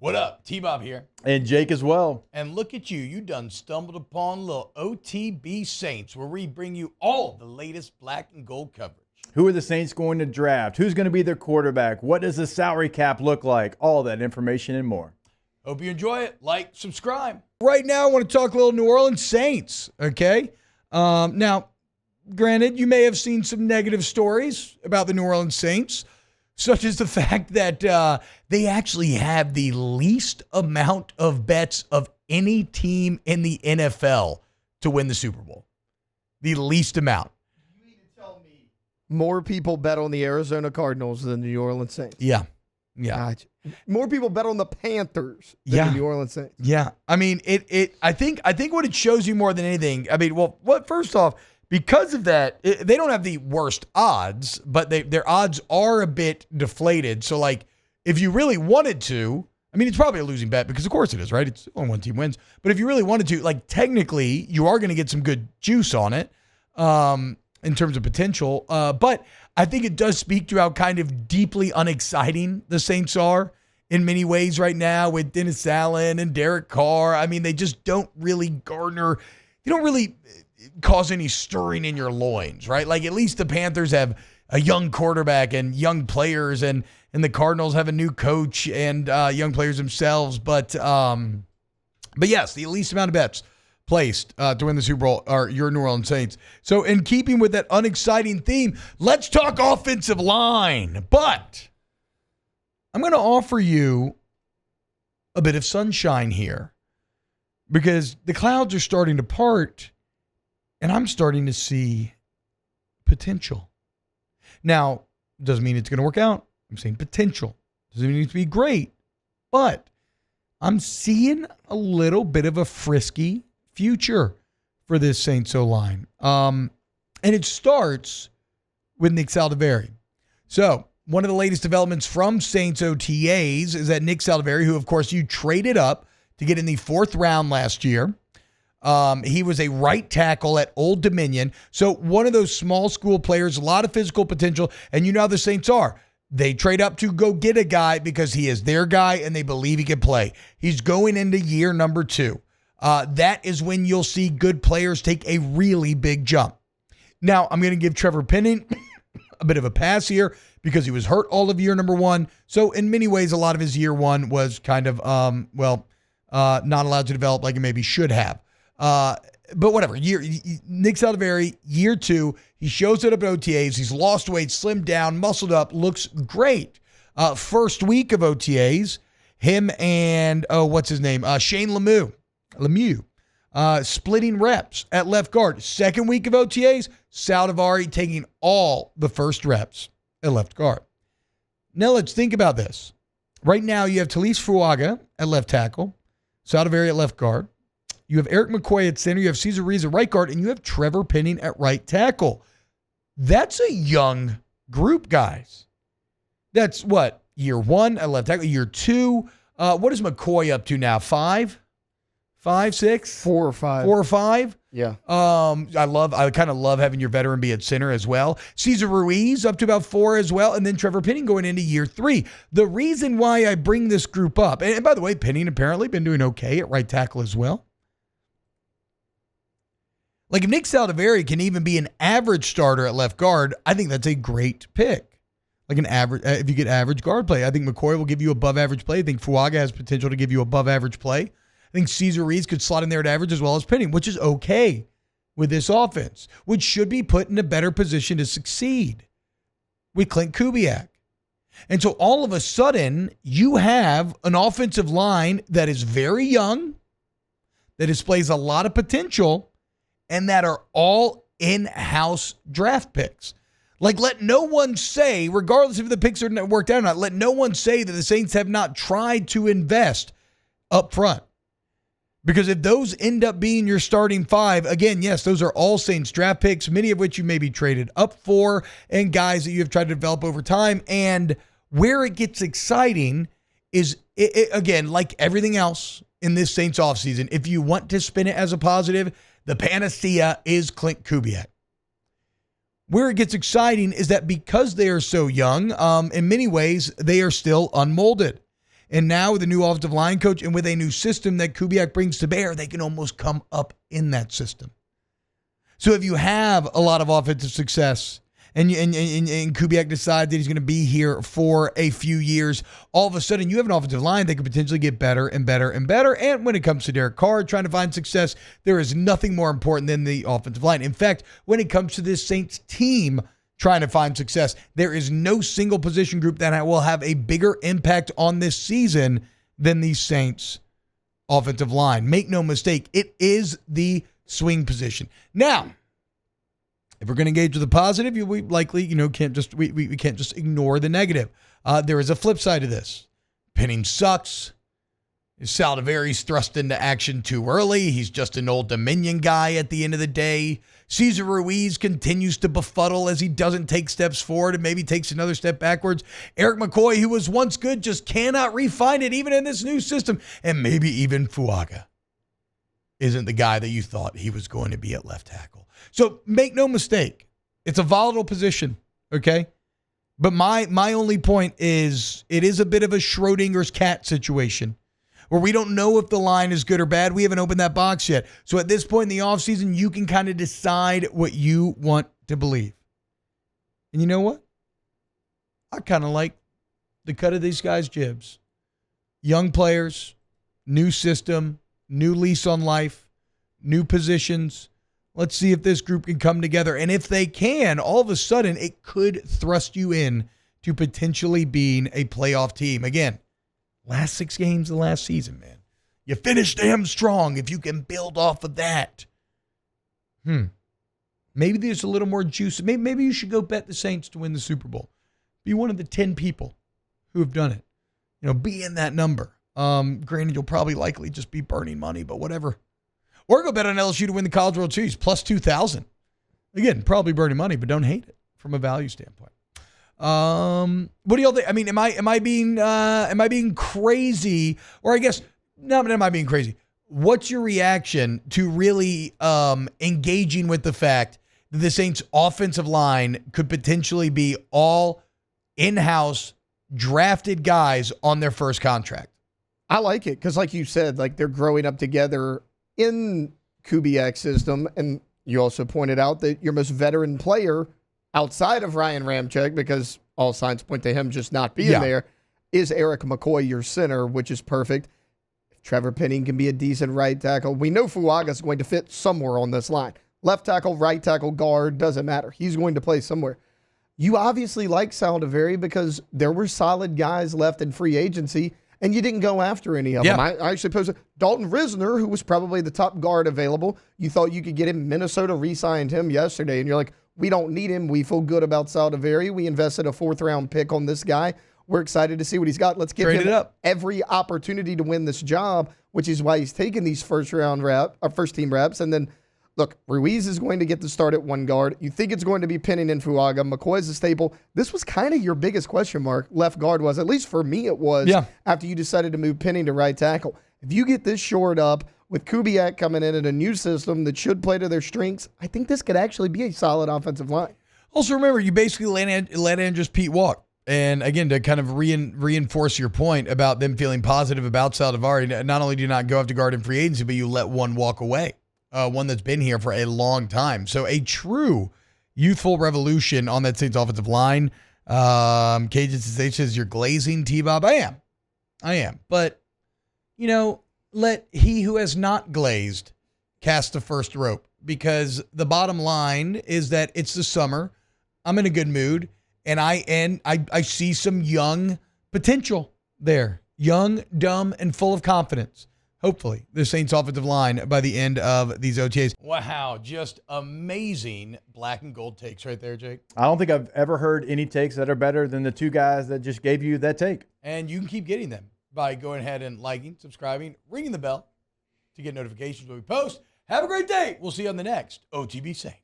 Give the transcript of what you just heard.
What up? T-Bob here. And Jake as well. And look at you. You done stumbled upon little OTB Saints, where we bring you all the latest black and gold coverage. Who are the Saints going to draft? Who's going to be their quarterback? What does the salary cap look like? All that information and more. Hope you enjoy it. Like, subscribe. Right now, I want to talk a little New Orleans Saints, okay? Now, granted, you may have seen some negative stories about the New Orleans Saints, such as the fact that they actually have the least amount of bets of any team in the NFL to win the Super Bowl. The least amount. You mean to tell me more people bet on the Arizona Cardinals than the New Orleans Saints? Yeah. Gotcha. More people bet on the Panthers than the New Orleans Saints. Yeah. I mean, I think what it shows you more than anything, first off, because of that, they don't have the worst odds, but their odds are a bit deflated. So, like, if you really wanted to, I mean, it's probably a losing bet because, of course, it is, right? It's only one team wins. But if you really wanted to, like, technically, you are going to get some good juice on it in terms of potential. But I think it does speak to how kind of deeply unexciting the Saints are in many ways right now with Dennis Allen and Derek Carr. I mean, they just don't really garner – they don't really – cause any stirring in your loins, right? Like, at least the Panthers have a young quarterback and young players, and the Cardinals have a new coach and young players themselves. But yes, the least amount of bets placed to win the Super Bowl are your New Orleans Saints. So in keeping with that unexciting theme, let's talk offensive line. But I'm going to offer you a bit of sunshine here because the clouds are starting to part. And I'm starting to see potential. Now, doesn't mean it's going to work out. I'm saying potential. Doesn't mean it's to be great. But I'm seeing a little bit of a frisky future for this Saints O-line. And it starts with Nick Saldiveri. So, one of the latest developments from Saints OTAs is that Nick Saldiveri, who, of course, you traded up to get in the 4th round last year, he was a right tackle at Old Dominion. So one of those small school players, a lot of physical potential. And you know how the Saints are. They trade up to go get a guy because he is their guy and they believe he can play. He's going into year number 2. That is when you'll see good players take a really big jump. Now, I'm going to give Trevor Penning a bit of a pass here because he was hurt all of year number 1. So in many ways, a lot of his year 1 was kind of, not allowed to develop like he maybe should have. But whatever, Nick Saldiveri, year 2, he shows it up at OTAs. He's lost weight, slimmed down, muscled up, looks great. First week of OTAs, him and, Shane Lemieux, splitting reps at left guard. Second week of OTAs, Saldiveri taking all the first reps at left guard. Now let's think about this. Right now you have Talise Fuaga at left tackle, Saldiveri at left guard. You have Eric McCoy at center. You have Cesar Ruiz at right guard. And you have Trevor Penning at right tackle. That's a young group, guys. That's what? Year 1 at left tackle. Year 2. What is McCoy up to now? 5? 5, 6? 4 or 5. 4 or 5? Yeah. I kind of love having your veteran be at center as well. Cesar Ruiz up to about 4 as well. And then Trevor Penning going into year 3. The reason why I bring this group up, and by the way, Penning apparently been doing okay at right tackle as well. Like, if Nick Saldiveri can even be an average starter at left guard, I think that's a great pick. Like an average, if you get average guard play, I think McCoy will give you above average play. I think Fuaga has potential to give you above average play. I think Cesar Ruiz could slot in there at average as well as Penning, which is okay with this offense, which should be put in a better position to succeed with Klint Kubiak. And so all of a sudden, you have an offensive line that is very young, that displays a lot of potential, and that are all in-house draft picks. Like, let no one say, regardless if the picks are worked out or not, let no one say that the Saints have not tried to invest up front. Because if those end up being your starting 5, again, yes, those are all Saints draft picks, many of which you may be traded up for, and guys that you have tried to develop over time. And where it gets exciting is, again, like everything else in this Saints offseason, if you want to spin it as a positive, the panacea is Klint Kubiak. Where it gets exciting is that because they are so young, in many ways, they are still unmolded. And now with a new offensive line coach and with a new system that Kubiak brings to bear, they can almost come up in that system. So if you have a lot of offensive success and Kubiak decides that he's going to be here for a few years, all of a sudden you have an offensive line that could potentially get better and better and better. And when it comes to Derek Carr trying to find success, there is nothing more important than the offensive line. In fact, when it comes to this Saints team trying to find success, there is no single position group that will have a bigger impact on this season than the Saints offensive line. Make no mistake, it is the swing position. Now, if we're going to engage with the positive, we likely, can't just we can't just ignore the negative. There is a flip side to this. Pinning sucks. Saldivary's thrust into action too early. He's just an Old Dominion guy at the end of the day. Cesar Ruiz continues to befuddle as he doesn't take steps forward and maybe takes another step backwards. Eric McCoy, who was once good, just cannot refine it even in this new system. And maybe even Fuaga isn't the guy that you thought he was going to be at left tackle. So make no mistake, it's a volatile position, okay? But my only point is it is a bit of a Schrodinger's cat situation where we don't know if the line is good or bad. We haven't opened that box yet. So at this point in the offseason, you can kind of decide what you want to believe. And you know what? I kind of like the cut of these guys' jibs. Young players, new system, new lease on life, new positions. Let's see if this group can come together. And if they can, all of a sudden, it could thrust you in to potentially being a playoff team. Again, last 6 games of the last season, man. You finish damn strong if you can build off of that. Maybe there's a little more juice. Maybe you should go bet the Saints to win the Super Bowl. Be one of the 10 people who have done it. Be in that number. Granted, you'll probably likely just be burning money, but whatever. Or go bet on LSU to win the College World Series, plus 2,000. Again, probably burning money, but don't hate it from a value standpoint. What do y'all think? I mean, am I being crazy? Or I guess, no, but am I being crazy? What's your reaction to really engaging with the fact that the Saints offensive line could potentially be all in-house drafted guys on their first contract? I like it because, like you said, they're growing up together in Kubiak's system. And you also pointed out that your most veteran player outside of Ryan Ramczyk, because all signs point to him just not being there, is Eric McCoy, your center, which is perfect. Trevor Penning can be a decent right tackle. We know Fuaga is going to fit somewhere on this line. Left tackle, right tackle, guard, doesn't matter. He's going to play somewhere. You obviously like Saldivari because there were solid guys left in free agency, and you didn't go after any of them. I actually posted Dalton Risner, who was probably the top guard available. You thought you could get him. Minnesota re-signed him yesterday, and you're like, we don't need him. We feel good about Saldivari. We invested a 4th-round pick on this guy. We're excited to see what he's got. Let's give him every opportunity to win this job, which is why he's taking these first-team reps. And then, look, Ruiz is going to get the start at one guard. You think it's going to be Penning and Fuaga. McCoy's a staple. This was kind of your biggest question mark, left guard was. At least for me it was, after you decided to move Penning to right tackle. If you get this shored up with Kubiak coming in a new system that should play to their strengths, I think this could actually be a solid offensive line. Also, remember, you basically let Andrus Pete walk. And again, to kind of reinforce your point about them feeling positive about Saldivari, not only do you not go after guard in free agency, but you let one walk away, one that's been here for a long time. So a true youthful revolution on that Saints offensive line. Cajun says you're glazing, T-Bob. I am. But, let he who has not glazed cast the first rope, because the bottom line is that it's the summer. I'm in a good mood. And I see some young potential there. Young, dumb, and full of confidence. Hopefully, the Saints offensive line by the end of these OTAs. Wow, just amazing black and gold takes right there, Jake. I don't think I've ever heard any takes that are better than the 2 guys that just gave you that take. And you can keep getting them by going ahead and liking, subscribing, ringing the bell to get notifications when we post. Have a great day. We'll see you on the next OTB Saints.